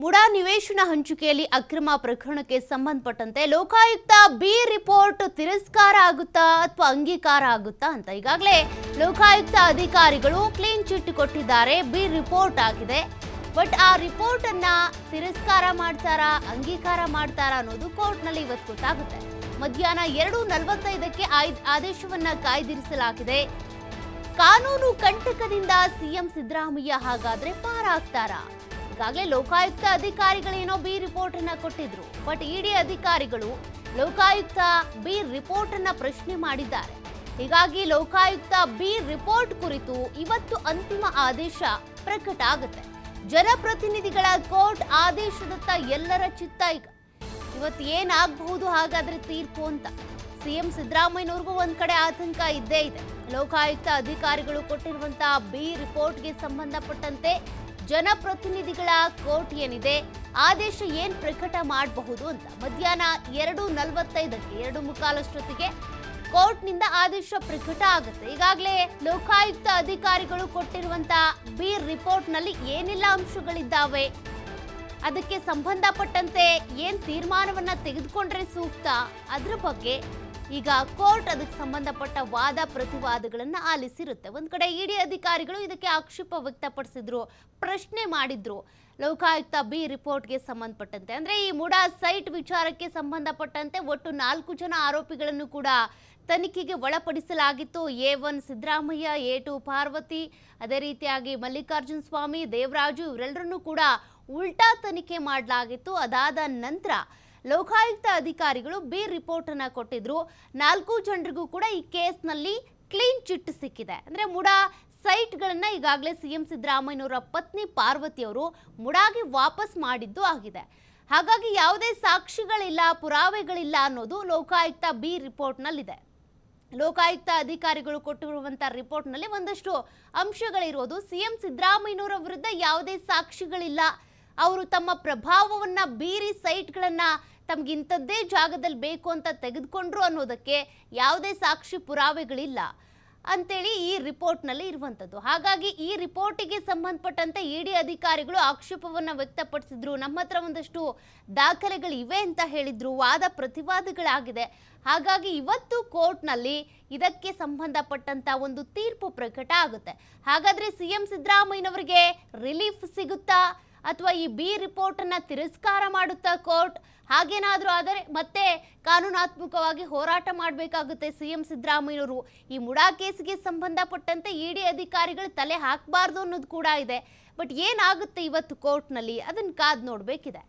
ಮುಡಾ ನಿವೇಶನ ಹಂಚಿಕೆಯಲ್ಲಿ ಅಕ್ರಮ ಪ್ರಕರಣಕ್ಕೆ ಸಂಬಂಧಪಟ್ಟಂತೆ ಲೋಕಾಯುಕ್ತ ಬಿ ರಿಪೋರ್ಟ್ ತಿರಸ್ಕಾರ ಆಗುತ್ತಾ ಅಥವಾ ಅಂಗೀಕಾರ ಆಗುತ್ತಾ ಅಂತ ಈಗಾಗಲೇ ಲೋಕಾಯುಕ್ತ ಅಧಿಕಾರಿಗಳು ಕ್ಲೀನ್ ಚಿಟ್ ಕೊಟ್ಟಿದ್ದಾರೆ. ಬಿ ರಿಪೋರ್ಟ್ ಆಗಿದೆ. ಬಟ್ ಆ ರಿಪೋರ್ಟ್ ಅನ್ನ ತಿರಸ್ಕಾರ ಮಾಡ್ತಾರಾ ಅಂಗೀಕಾರ ಮಾಡ್ತಾರಾ ಅನ್ನೋದು ಕೋರ್ಟ್ ನಲ್ಲಿ ಇವತ್ತು ಗೊತ್ತಾಗುತ್ತೆ. ಮಧ್ಯಾಹ್ನ 2:45ಕ್ಕೆ ಆದೇಶವನ್ನ ಕಾಯ್ದಿರಿಸಲಾಗಿದೆ. ಕಾನೂನು ಕಂಟಕದಿಂದ ಸಿಎಂ ಸಿದ್ದರಾಮಯ್ಯ ಹಾಗಾದ್ರೆ ಪಾರಾಗ್ತಾರಾ? ಈಗಾಗಲೇ ಲೋಕಾಯುಕ್ತ ಅಧಿಕಾರಿಗಳೇನೋ ಬಿ ರಿಪೋರ್ಟ್ ಅನ್ನ ಕೊಟ್ಟಿದ್ರು. ಬಟ್ ಇಡಿ ಅಧಿಕಾರಿಗಳು ಲೋಕಾಯುಕ್ತ ಬಿ ರಿಪೋರ್ಟ್ ಅನ್ನ ಪ್ರಶ್ನೆ ಮಾಡಿದ್ದಾರೆ. ಹೀಗಾಗಿ ಲೋಕಾಯುಕ್ತ ಬಿ ರಿಪೋರ್ಟ್ ಕುರಿತು ಇವತ್ತು ಅಂತಿಮ ಆದೇಶ ಪ್ರಕಟ ಆಗುತ್ತೆ. ಜನಪ್ರತಿನಿಧಿಗಳ ಕೋರ್ಟ್ ಆದೇಶದತ್ತ ಎಲ್ಲರ ಚಿತ್ತ ಈಗ ಇವತ್ತು ಏನಾಗಬಹುದು ಹಾಗಾದ್ರೆ ತೀರ್ಪು ಅಂತ ಸಿಎಂ ಸಿದ್ದರಾಮಯ್ಯನವ್ರಿಗೂ ಒಂದ್ ಕಡೆ ಆತಂಕ ಇದ್ದೇ ಇದೆ. ಲೋಕಾಯುಕ್ತ ಅಧಿಕಾರಿಗಳು ಕೊಟ್ಟಿರುವಂತಹ ಬಿ ರಿಪೋರ್ಟ್ಗೆ ಸಂಬಂಧಪಟ್ಟಂತೆ ಜನಪ್ರತಿನಿಧಿಗಳ ಕೋರ್ಟ್ ಏನಿದೆ ಆದೇಶ ಏನ್ ಪ್ರಕಟ ಮಾಡಬಹುದು ಅಂತ ಮಧ್ಯಾಹ್ನ 2:45ಕ್ಕೆ 2:45 ಕೋರ್ಟ್ನಿಂದ ಆದೇಶ ಪ್ರಕಟ ಆಗುತ್ತೆ. ಈಗಾಗಲೇ ಲೋಕಾಯುಕ್ತ ಅಧಿಕಾರಿಗಳು ಕೊಟ್ಟಿರುವಂತಹ ಬಿ ರಿಪೋರ್ಟ್ ನಲ್ಲಿ ಏನೆಲ್ಲ ಅಂಶಗಳಿದ್ದಾವೆ, ಅದಕ್ಕೆ ಸಂಬಂಧಪಟ್ಟಂತೆ ಏನ್ ತೀರ್ಮಾನವನ್ನ ತೆಗೆದುಕೊಂಡ್ರೆ ಸೂಕ್ತ, ಅದ್ರ ಬಗ್ಗೆ ಈಗ ಕೋರ್ಟ್ ಅದಕ್ಕೆ ಸಂಬಂಧಪಟ್ಟ ವಾದ ಪ್ರತಿವಾದಗಳನ್ನ ಆಲಿಸಿರುತ್ತೆ. ಒಂದ್ ಕಡೆ ಇಡಿ ಅಧಿಕಾರಿಗಳು ಇದಕ್ಕೆ ಆಕ್ಷೇಪ ವ್ಯಕ್ತಪಡಿಸಿದ್ರು, ಪ್ರಶ್ನೆ ಮಾಡಿದ್ರು. ಲೋಕಾಯುಕ್ತ ಬಿ ರಿಪೋರ್ಟ್ಗೆ ಸಂಬಂಧಪಟ್ಟಂತೆ ಅಂದ್ರೆ ಈ ಮುಡಾ ಸೈಟ್ ವಿಚಾರಕ್ಕೆ ಸಂಬಂಧಪಟ್ಟಂತೆ ಒಟ್ಟು 4 ಜನ ಆರೋಪಿಗಳನ್ನು ಕೂಡ ತನಿಖೆಗೆ ಒಳಪಡಿಸಲಾಗಿತ್ತು. A1 ಸಿದ್ದರಾಮಯ್ಯ, A2 ಪಾರ್ವತಿ, ಅದೇ ರೀತಿಯಾಗಿ ಮಲ್ಲಿಕಾರ್ಜುನ ಸ್ವಾಮಿ, ದೇವರಾಜು ಇವರೆಲ್ಲರನ್ನೂ ಕೂಡ ಉಲ್ಟಾ ತನಿಖೆ ಮಾಡಲಾಗಿತ್ತು. ಅದಾದ ನಂತರ ಲೋಕಾಯುಕ್ತ ಅಧಿಕಾರಿಗಳು ಬಿ ರಿಪೋರ್ಟ್ ಅನ್ನ ಕೊಟ್ಟಿದ್ರು. 4 ಜನರಿಗೂ ಕೂಡ ಈ ಕೇಸ್ನಲ್ಲಿ ಕ್ಲೀನ್ ಚಿಟ್ ಸಿಕ್ಕಿದೆ. ಅಂದ್ರೆ ಮುಡಾ ಸೈಟ್ಗಳನ್ನ ಈಗಾಗಲೇ ಸಿಎಂ ಸಿದ್ದರಾಮಯ್ಯನವರ ಪತ್ನಿ ಪಾರ್ವತಿ ಅವರು ಮುಡಾಗೆ ವಾಪಸ್ ಮಾಡಿದ್ದು ಆಗಿದೆ. ಹಾಗಾಗಿ ಯಾವುದೇ ಸಾಕ್ಷಿಗಳಿಲ್ಲ, ಪುರಾವೆಗಳಿಲ್ಲ ಅನ್ನೋದು ಲೋಕಾಯುಕ್ತ ಬಿ ರಿಪೋರ್ಟ್ನಲ್ಲಿದೆ. ಲೋಕಾಯುಕ್ತ ಅಧಿಕಾರಿಗಳು ಕೊಟ್ಟಿರುವಂತಹ ರಿಪೋರ್ಟ್ನಲ್ಲಿ ಒಂದಷ್ಟು ಅಂಶಗಳಿರೋದು. ಸಿಎಂ ಸಿದ್ದರಾಮಯ್ಯನವರ ವಿರುದ್ಧ ಯಾವುದೇ ಸಾಕ್ಷಿಗಳಿಲ್ಲ, ಅವರು ತಮ್ಮ ಪ್ರಭಾವವನ್ನ ಬೀರಿ ಸೈಟ್ಗಳನ್ನ ತಮ್ಗಿಂಥದ್ದೇ ಜಾಗದಲ್ಲಿ ಬೇಕು ಅಂತ ತೆಗೆದುಕೊಂಡ್ರು ಅನ್ನೋದಕ್ಕೆ ಯಾವುದೇ ಸಾಕ್ಷಿ ಪುರಾವೆಗಳಿಲ್ಲ ಅಂತೇಳಿ ಈ ರಿಪೋರ್ಟ್ನಲ್ಲಿ ಇರುವಂಥದ್ದು. ಹಾಗಾಗಿ ಈ ರಿಪೋರ್ಟಿಗೆ ಸಂಬಂಧಪಟ್ಟಂತೆ ಇಡಿ ಅಧಿಕಾರಿಗಳು ಆಕ್ಷೇಪವನ್ನು ವ್ಯಕ್ತಪಡಿಸಿದ್ರು. ನಮ್ಮ ಹತ್ರ ಒಂದಷ್ಟು ದಾಖಲೆಗಳಿವೆ ಅಂತ ಹೇಳಿದ್ರು. ವಾದ ಪ್ರತಿವಾದಗಳಾಗಿದೆ. ಹಾಗಾಗಿ ಇವತ್ತು ಕೋರ್ಟ್ನಲ್ಲಿ ಇದಕ್ಕೆ ಸಂಬಂಧಪಟ್ಟಂತ ಒಂದು ತೀರ್ಪು ಪ್ರಕಟ ಆಗುತ್ತೆ. ಹಾಗಾದ್ರೆ ಸಿಎಂ ಸಿದ್ದರಾಮಯ್ಯನವರಿಗೆ ರಿಲೀಫ್ ಸಿಗುತ್ತಾ ಅಥವಾ ಈ ಬಿ ರಿಪೋರ್ಟ್ ಅನ್ನ ತಿರಸ್ಕಾರ ಮಾಡುತ್ತಾ ಕೋರ್ಟ್? ಹಾಗೇನಾದ್ರೂ ಆದರೆ ಮತ್ತೆ ಕಾನೂನಾತ್ಮಕವಾಗಿ ಹೋರಾಟ ಮಾಡಬೇಕಾಗುತ್ತೆ ಸಿಎಂ ಸಿದ್ದರಾಮಯ್ಯನವರು. ಈ ಮುಡಾ ಕೇಸ್ಗೆ ಸಂಬಂಧಪಟ್ಟಂತೆ ಇಡಿ ಅಧಿಕಾರಿಗಳು ತಲೆ ಹಾಕಬಾರ್ದು ಅನ್ನೋದು ಕೂಡ ಇದೆ. ಬಟ್ ಏನಾಗುತ್ತೆ ಇವತ್ತು ಕೋರ್ಟ್ನಲ್ಲಿ ಅದನ್ನ ಕಾದ್ ನೋಡ್ಬೇಕಿದೆ.